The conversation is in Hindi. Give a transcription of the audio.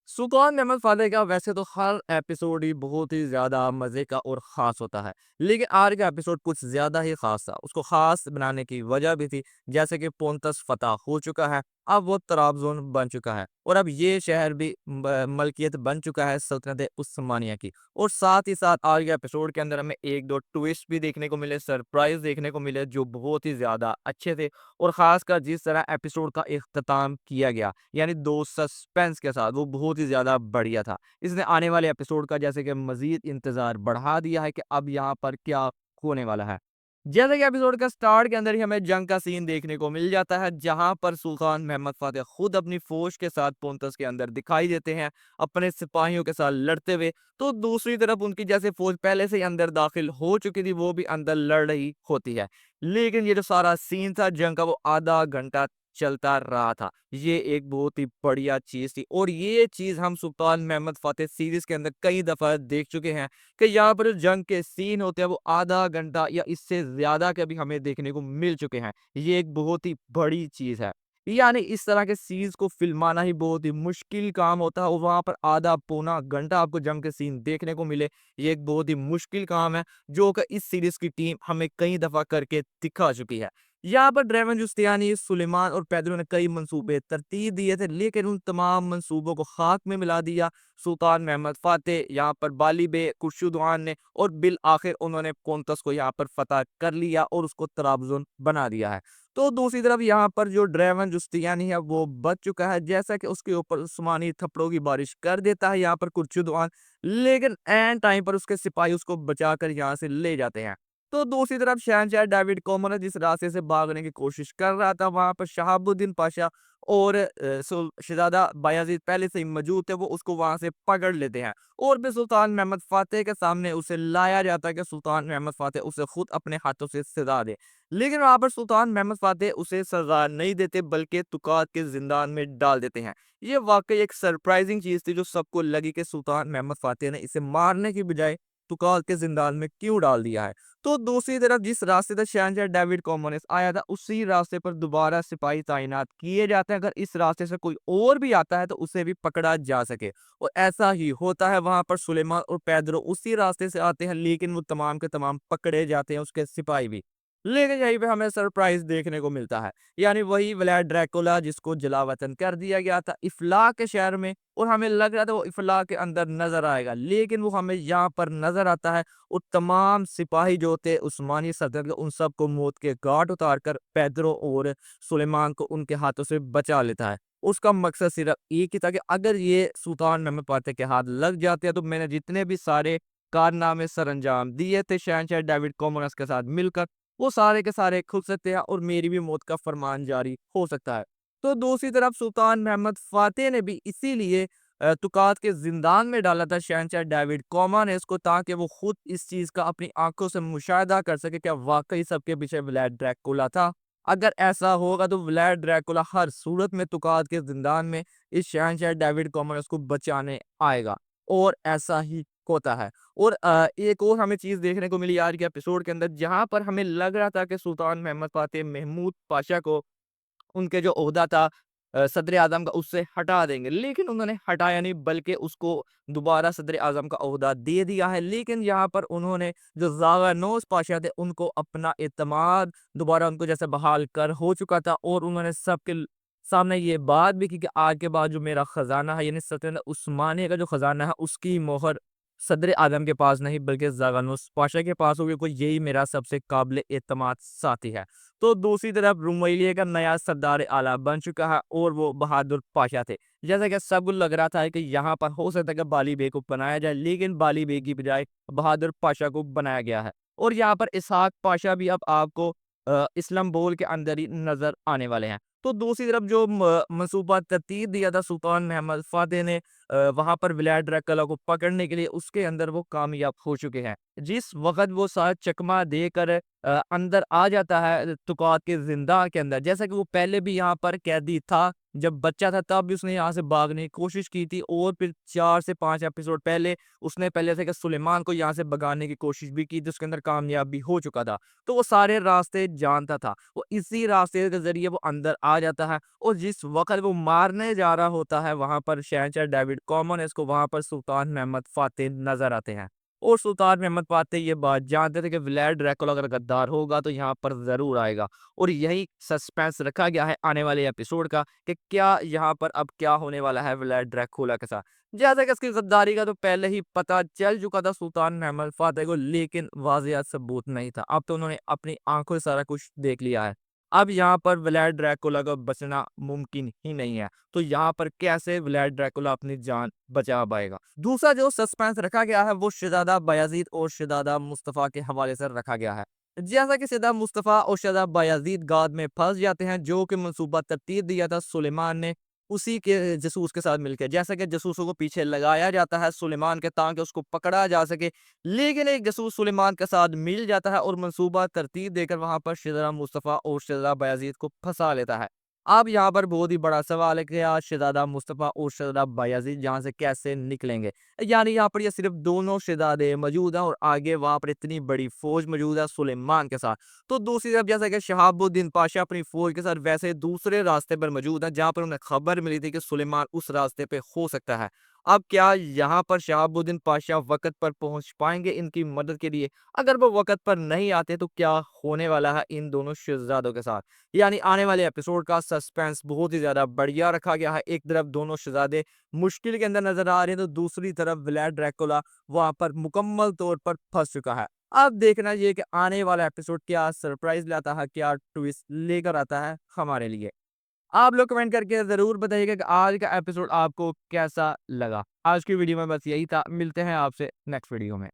सुल्तान महमद फ़ातेह का वैसे तो हर एपिसोड ही बहुत ही ज़्यादा मज़े का और ख़ास होता है। लेकिन आज का एपिसोड कुछ ज़्यादा ही ख़ास था। उसको ख़ास बनाने की वजह भी थी, जैसे कि पोंतस फ़तह हो चुका है, अब वो तराबज़ोन बन चुका है और अब ये शहर भी मलकियत बन चुका है सल्तनत उस्मानिया की। और साथ ही साथ आज के एपिसोड के अंदर हमें 1-2 ट्विस्ट भी देखने को मिले, सरप्राइज़ देखने को मिले जो बहुत ही ज़्यादा अच्छे थे। और ख़ासकर जिस तरह एपिसोड का इख्तिताम किया गया, यानी 2 सस्पेंस के साथ, वो बहुत ही ज़्यादा बढ़िया था। इसने आने वाले एपिसोड का जैसे कि मज़ीद इंतज़ार बढ़ा दिया है कि अब यहाँ पर क्या होने वाला है। जैसे कि एपिसोड का स्टार्ट के अंदर ही हमें जंग का सीन देखने को मिल जाता है, जहाँ पर सुल्तान महमद फ़ातेह खुद अपनी फ़ौज के साथ पोंतस के अंदर दिखाई देते हैं, अपने सिपाहियों के साथ लड़ते हुए। तो दूसरी तरफ उनकी जैसे फ़ौज पहले से ही अंदर दाखिल हो चुकी थी, वो भी अंदर लड़ रही होती है। लेकिन ये जो सारा सीन था जंग का, वो आधा घंटा चलता रहा था। ये एक बहुत ही बढ़िया चीज़ थी और ये चीज़ हम सुल्तान महमद फ़ातेह सीरीज़ के अंदर कई दफ़ा देख चुके हैं कि यहाँ पर जो जंग के सीन होते हैं वो आधा घंटा या इससे ज़्यादा के भी हमें देखने को मिल चुके हैं। ये एक बहुत ही बड़ी चीज़ है। यानी इस तरह के सीन्स को फ़िल्माना ही बहुत ही मुश्किल काम होता है और वहाँ पर आधा पौना घंटा आपको जंग के सीन देखने को मिले, ये एक बहुत ही मुश्किल काम है, जो कि इस सीरीज़ की टीम हमें कई दफ़ा करके दिखा चुकी है। यहाँ पर ड्रेवन जुस्तियानी, सुलेमान और पैदरों ने कई मंसूबे तरतीब दिए थे, लेकिन उन तमाम मंसूबों को खाक में मिला दिया सुल्तान महमद फ़ातेह, यहाँ पर बाली बे खुर्शीदवान ने, और बिल आखिर उन्होंने पोंतस को यहाँ पर फ़तह कर लिया और उसको तराबज़ुन बना दिया है। तो दूसरी तरफ यहाँ पर जो ड्रेवन जुस्तियानी है वो बच चुका है, जैसा कि उसके ऊपर उस्मानी थप्पड़ों की बारिश कर देता है यहाँ पर खुर्शीदवान, लेकिन ऐन टाइम पर उसके सिपाही उसको बचाकर यहाँ से ले जाते हैं। तो दूसरी तरफ शहंशाह डेविड कॉमनर जिस रास्ते से भागने की कोशिश कर रहा था, वहां पर शहाबुद्दीन पाशा और शहजादा बायाजीद पहले से ही मौजूद थे, वो उसको वहां से पकड़ लेते हैं और फिर सुल्तान महमद फ़ातेह के सामने उसे लाया जाता है कि सुल्तान महमद फ़ातेह उसे खुद अपने हाथों से सजा दे। लेकिन वहां पर सुल्तान महमद फ़ातेह उसे सजा नहीं देते, बल्कि तुकात के जिंदान में डाल देते हैं। ये वाकई एक सरप्राइजिंग चीज थी, जो सबको लगी कि सुल्तान महमद फ़ातेह ने इसे मारने की बजाय तुकात के जिंदान में क्यों डाल दिया है। तो दूसरी तरफ जिस रास्ते से शहंशाह डेविड कॉमनेस आया था, उसी रास्ते पर दोबारा सिपाही तैनात किए जाते हैं, अगर इस रास्ते से कोई और भी आता है तो उसे भी पकड़ा जा सके। और ऐसा ही होता है, वहां पर सुलेमान और पैदरो उसी रास्ते से आते हैं, लेकिन वो तमाम के तमाम पकड़े जाते हैं, उसके सिपाही भी। लेकिन यहीं पे हमें सरप्राइज देखने को मिलता है, यानी वही व्लाड ड्रैकुला जिसको जलावतन कर दिया गया था इफ्ला के शहर में, और हमें लग रहा था वो इफ्ला के अंदर नजर आएगा, लेकिन वो हमें यहाँ पर नजर आता है। और तमाम सिपाही जो थे उस्मानी सल्तनत के, उन सबको मौत के घाट उतार कर पैदरो और सुलेमान को उनके हाथों से बचा लेता है। उसका मकसद सिर्फ एक ही था कि अगर ये सुल्तान महमद फ़ातेह के हाथ लग जाते हैं, तो मैंने जितने भी सारे कारनामे सरअंजाम दिए थे शहंशाह डेविड कॉमनर्स के साथ मिलकर, वो सारे के सारे खुल सकते हैं और मेरी भी मौत का फरमान जारी हो सकता है। तो दूसरी तरफ सुल्तान महमद फ़ातेह ने भी इसीलिए तुकात के ज़िंदान में डाला था शहंशाह डेविड कॉमनेस को, ताकि वो खुद इस चीज़ का अपनी आँखों से मुशाहिदा कर सके, क्या वाक़ई सबके पीछे व्लाद ड्रैकुला था। अगर ऐसा होगा तो व्लाद ड्रैकुला हर सूरत में तुकात के ज़िंदान में इस शहंशाह डेविड कॉमनेस को बचाने आएगा, और ऐसा ही होता है। और एक और हमें चीज़ देखने को मिली आज के एपिसोड के अंदर, जहाँ पर हमें लग रहा था कि सुल्तान महमद फ़ातेह महमूद पाशा को उनके जो ओहदा था सदर-ए-आज़म का, उससे हटा देंगे, लेकिन उन्होंने हटाया नहीं, बल्कि उसको दोबारा सदर-ए-आज़म का ओहदा दे दिया है। लेकिन यहाँ पर उन्होंने जो ज़ाग़ानोस पाशा थे, उनको अपना एतमाद दोबारा उनको जैसे बहाल कर हो चुका था, और उन्होंने सबके सामने ये बात भी की कि आज के बाद जो मेरा खजाना है, यानी सल्तनत उस्मानिया का जो खजाना है, उसकी मोहर सदर-ए-आज़म के पास नहीं बल्कि ज़ाग़ानोस पाशा के पास होगी, कोई यही मेरा सबसे काबिल एतमाद साथी है। तो दूसरी तरफ रुमैलिया का नया सरदार आला बन चुका है, और वो बहादुर पाशा थे। जैसा कि सबको लग रहा था कि यहाँ पर हो सकता है कि बाली बेग को बनाया जाए, लेकिन बाली बेग की बजाय बहादुर पाशा को बनाया गया है। और यहाँ पर इसहाक पाशा भी अब आपको इस्लाम्बोल के अंदर ही नजर आने वाले हैं। तो दूसरी तरफ जो मनसूबा तरतीब दिया था सुल्तान महमद फ़ातेह ने वहां पर व्लाद ड्रैकुला को पकड़ने के लिए, उसके अंदर वो कामयाब हो चुके हैं। जिस वक्त वो शायद चकमा देकर अंदर आ जाता है तुकात के जिंदा के अंदर, जैसा कि वो पहले भी यहाँ पर कैदी था, जब बच्चा था तब भी उसने यहाँ से भागने की कोशिश की थी और फिर 4 से 5 एपिसोड पहले उसने पहले से कि सुलेमान को यहाँ से भगाने की कोशिश भी की थी, उसके अंदर कामयाब भी हो चुका था। तो वो सारे रास्ते जानता था। वो इसी रास्ते के ज़रिए वो अंदर आ जाता है और जिस वक़्त वो मारने जा रहा होता है, वहाँ पर शहंशाह डेविड कॉमन को वहाँ पर सुल्तान महमद फ़ातिह नज़र आते हैं। और सुल्तान महमद फ़ातिह ये बात जानते थे कि व्लाद ड्रैकुला अगर गद्दार होगा तो यहाँ पर ज़रूर आएगा। और यही सस्पेंस रखा गया है आने वाले एपिसोड का कि क्या यहाँ पर अब क्या होने वाला है व्लाद ड्रैकुला के साथ। जैसा कि इसकी गद्दारी का तो पहले ही पता चल चुका था सुल्तान महमद फ़ातिह को, लेकिन वाज़िया सबूत नहीं था। अब तो उन्होंने अपनी आँखों से सारा कुछ देख लिया है। अब यहाँ पर व्लाद ड्रैकुला का बचना मुमकिन ही नहीं है। तो यहाँ पर कैसे व्लाद ड्रैकुला अपनी जान बचा पाएगा? दूसरा जो सस्पेंस रखा गया है वो शहज़ादा बायाज़ीद और शहज़ादा मुस्तफ़ा के हवाले से रखा गया है। जैसा कि शहज़ादा मुस्तफ़ा और शहज़ादा बायाज़ीद गाद में फँस जाते हैं, जो कि मंसूबा तरतीब दिया था सुलेमान ने उसी के जासूस के साथ मिलके। जैसा कि जासूसों को पीछे लगाया जाता है सुलेमान के ताकि उसको पकड़ा जा सके, लेकिन एक जासूस सुलेमान के साथ मिल जाता है और मंसूबा तरतीब देकर वहाँ पर शहज़ादा मुस्तफ़ा और शहज़ादा बायाज़ीद को फँसा लेता है। अब यहाँ पर बहुत ही बड़ा सवाल है कि आज शहज़ादा मुस्तफ़ा और शहज़ादा बायाज़ीद यहाँ से कैसे निकलेंगे? यानी यहाँ पर ये सिर्फ़ दोनों शहज़ादे मौजूद हैं और आगे वहाँ पर इतनी बड़ी फ़ौज मौजूद है सुलेमान के साथ। तो दूसरी तरफ जैसा कि शहाबुद्दीन पाशा अपनी फ़ौज के साथ वैसे दूसरे रास्ते पर मौजूद हैं, जहाँ पर उन्हें खबर मिली थी कि सुलेमान उस रास्ते पे हो सकता है। अब क्या यहाँ पर शहाबुद्दीन पाशा वक़्त पर पहुँच पाएँगे इनकी मदद के लिए? अगर वो वक़्त पर नहीं आते तो क्या होने वाला है इन दोनों शहज़ादों के साथ? यानी आने वाले एपिसोड का सस्पेंस बहुत ही ज़्यादा बढ़िया रखा गया है। एक तरफ दोनों शहज़ादे मुश्किल के अंदर नज़र आ रहे हैं, तो दूसरी तरफ व्लाद ड्रैकुला वहाँ पर मुकम्मल तौर पर फँस चुका है। अब देखना ये है कि आने वाला एपिसोड क्या सरप्राइज़ लाता है, क्या ट्विस्ट लेकर आता है हमारे लिए। आप लोग कमेंट करके ज़रूर बताइएगा कि आज का एपिसोड आपको कैसा लगा। आज की वीडियो में बस यही था। मिलते हैं आपसे नेक्स्ट वीडियो में।